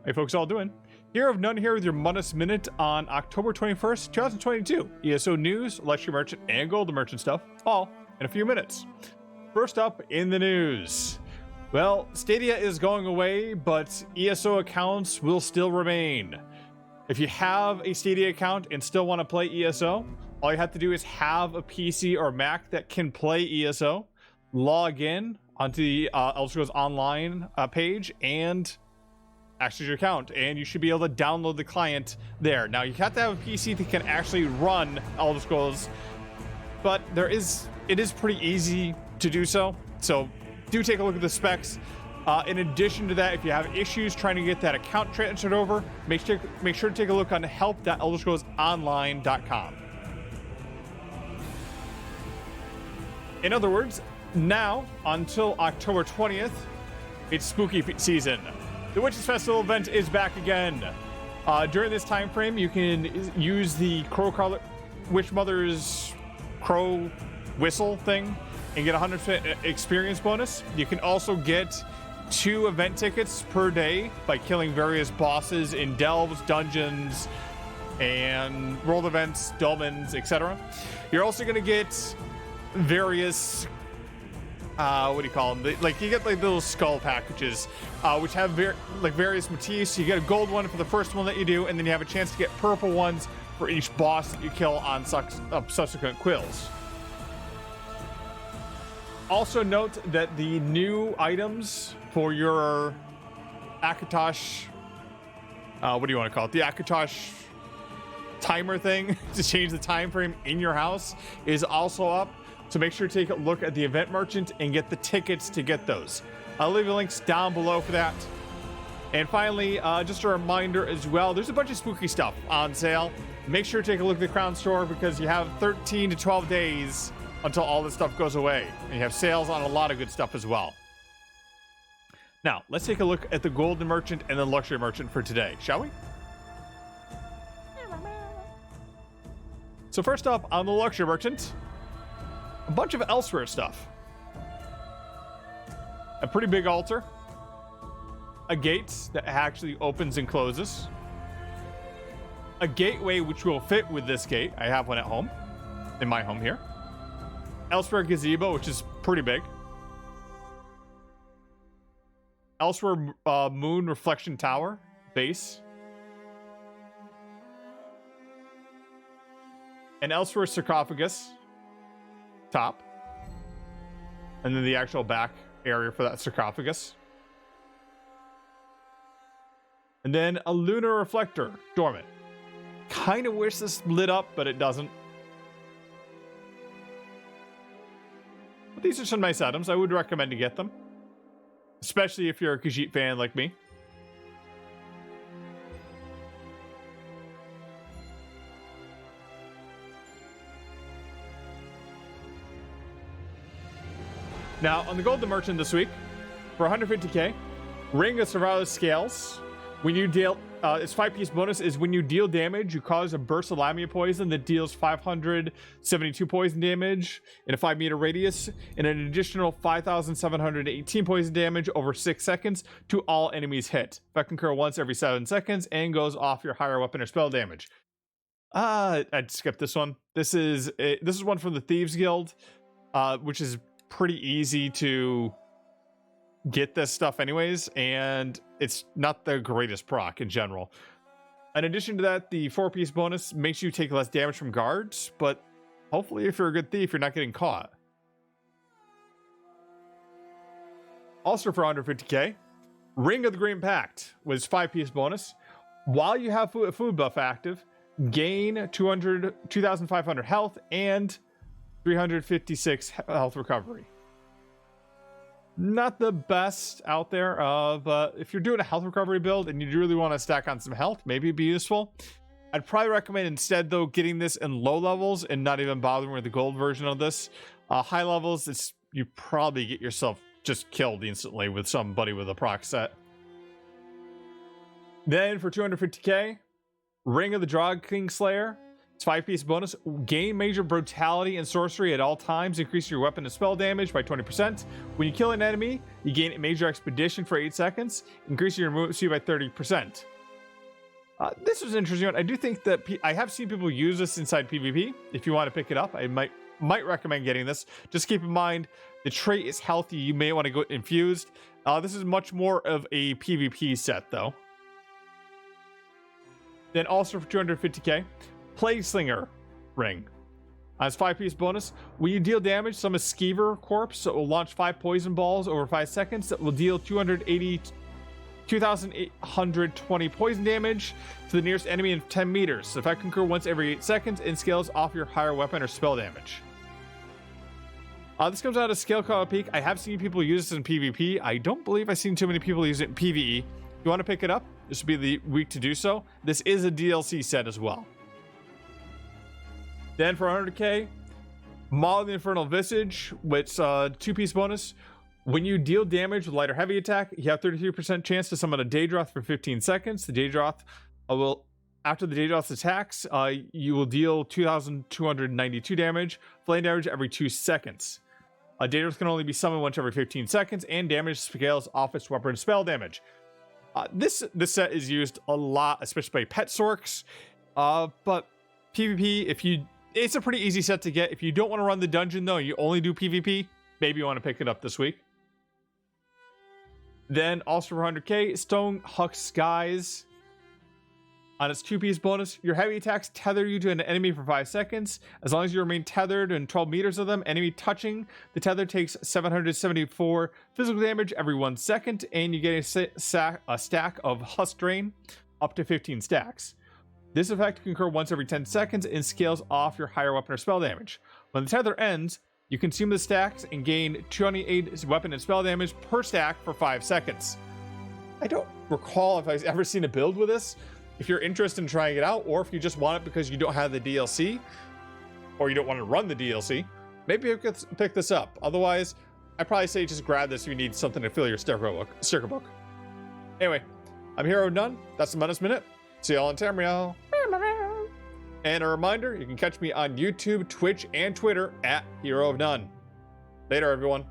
Hey folks, all doing? Here of None here with your Mundus Minute on October 21st, 2022. ESO news, Luxury Merchant, and Golden Merchant stuff, all in a few minutes. First up in the news. Well, Stadia is going away, but ESO accounts will still remain. If you have a Stadia account and still want to play ESO, all you have to do is have a PC or Mac that can play ESO, log in onto the Elder Scrolls Online page, and access your account, and you should be able to download the client there. Now, you have to have a PC that can actually run Elder Scrolls, but it is pretty easy to do so. So do take a look at the specs. In addition to that, if you have issues trying to get that account transferred over, make sure to take a look on help.elderscrollsonline.com. In other words, now until October 20th, it's spooky season. The Witches Festival event is back again. During this time frame, you can use the Witch Mother's crow whistle thing and get a 100% experience bonus. You can also get 2 event tickets per day by killing various bosses in delves, dungeons, and world events, dolmens, etc. You're also going to get various what do you call them? You get like little skull packages, which have various motifs. You get a gold one for the first one that you do, and then you have a chance to get purple ones for each boss that you kill on subsequent quills. Also note that the new items for your Akatosh, what do you want to call it? The Akatosh timer thing to change the time frame in your house is also up. So make sure to take a look at the event merchant and get the tickets to get those. I'll leave the links down below for that. And finally, just a reminder as well, there's a bunch of spooky stuff on sale. Make sure to take a look at the Crown Store because you have 13 to 12 days until all this stuff goes away. And you have sales on a lot of good stuff as well. Now, let's take a look at the Golden Merchant and the Luxury Merchant for today, shall we? So first up on the Luxury Merchant, a bunch of elsewhere stuff. A pretty big altar. A gate that actually opens and closes. A gateway which will fit with this gate. I have one at home. In my home here. Elsewhere gazebo, which is pretty big. Elsewhere moon reflection tower. Base. And elsewhere sarcophagus. Top, and then the actual back area for that sarcophagus, and then a lunar reflector dormant. Kind of wish this lit up, but it doesn't. But these are some nice items. I would recommend to get them, especially if you're a Khajiit fan like me. Now, on the Golden Merchant this week, for 150k, Ring of Survival's Scales. When you deal, its 5-piece bonus is when you deal damage, you cause a burst of Lamia poison that deals 572 poison damage in a 5-meter radius, and an additional 5,718 poison damage over 6 seconds to all enemies hit. Effect can occur once every 7 seconds and goes off your higher weapon or spell damage. I'd skip this one. This is one from the Thieves Guild, which is pretty easy to get this stuff anyways, and it's not the greatest proc in general. In addition to that, the 4-piece bonus makes you take less damage from guards, but hopefully if you're a good thief, you're not getting caught. Also for 150k, Ring of the Green Pact was 5-piece bonus. While you have food buff active, gain 2,500 health and 356 health recovery. Not the best out there, but if you're doing a health recovery build and you really want to stack on some health, maybe it'd be useful. I'd probably recommend instead, though, getting this in low levels and not even bothering with the gold version of this. High levels, you probably get yourself just killed instantly with somebody with a proc set. Then for 250k, Ring of the Drog King Slayer. It's 5-piece bonus. Gain major brutality and sorcery at all times. Increase your weapon and spell damage by 20%. When you kill an enemy, you gain a major expedition for 8 seconds. Increase your movement speed by 30%. This was an interesting one. I do think that I have seen people use this inside PvP. If you want to pick it up, I might recommend getting this. Just keep in mind, the trait is healthy. You may want to go infused. This is much more of a PvP set, though. Then also for 250k, Plague Slinger Ring. As 5-piece bonus, when you deal damage, summon a Skeever Corpse. So it will launch 5 poison balls over 5 seconds. That will deal 2,820 poison damage to the nearest enemy in 10 meters. The effect can occur once every 8 seconds and scales off your higher weapon or spell damage. This comes out of Scale Color Peak. I have seen people use this in PvP. I don't believe I've seen too many people use it in PvE. If you want to pick it up, this would be the week to do so. This is a DLC set as well. Then for 100k, Maw of the Infernal Visage, which 2-piece bonus. When you deal damage with light or heavy attack, you have 33% chance to summon a Daedroth for 15 seconds. The Daedroth after the Daedroth's attacks, you will deal 2,292 damage, flame damage every 2 seconds. A Daedroth can only be summoned once every 15 seconds, and damage scales off its weapon and spell damage. This set is used a lot, especially by pet sorks. But PvP, it's a pretty easy set to get. If you don't want to run the dungeon though, you only do PvP, maybe you want to pick it up this week. Then also for 100k, Stone Huck Skies. On its 2-piece bonus, your heavy attacks tether you to an enemy for 5 seconds. As long as you remain tethered in 12 meters of them, enemy touching the tether takes 774 physical damage every 1 second, and you get a stack of Husk Drain, up to 15 stacks. This effect can occur once every 10 seconds and scales off your higher weapon or spell damage. When the tether ends, you consume the stacks and gain 28 weapon and spell damage per stack for 5 seconds. I don't recall if I've ever seen a build with this. If you're interested in trying it out, or if you just want it because you don't have the DLC, or you don't want to run the DLC, maybe you could pick this up. Otherwise, I'd probably say just grab this if you need something to fill your sticker book. Anyway, I'm Hero of None. That's the Mundus Minute. See y'all in Tamriel. And a reminder, you can catch me on YouTube, Twitch, and Twitter at Hero of None. Later, everyone.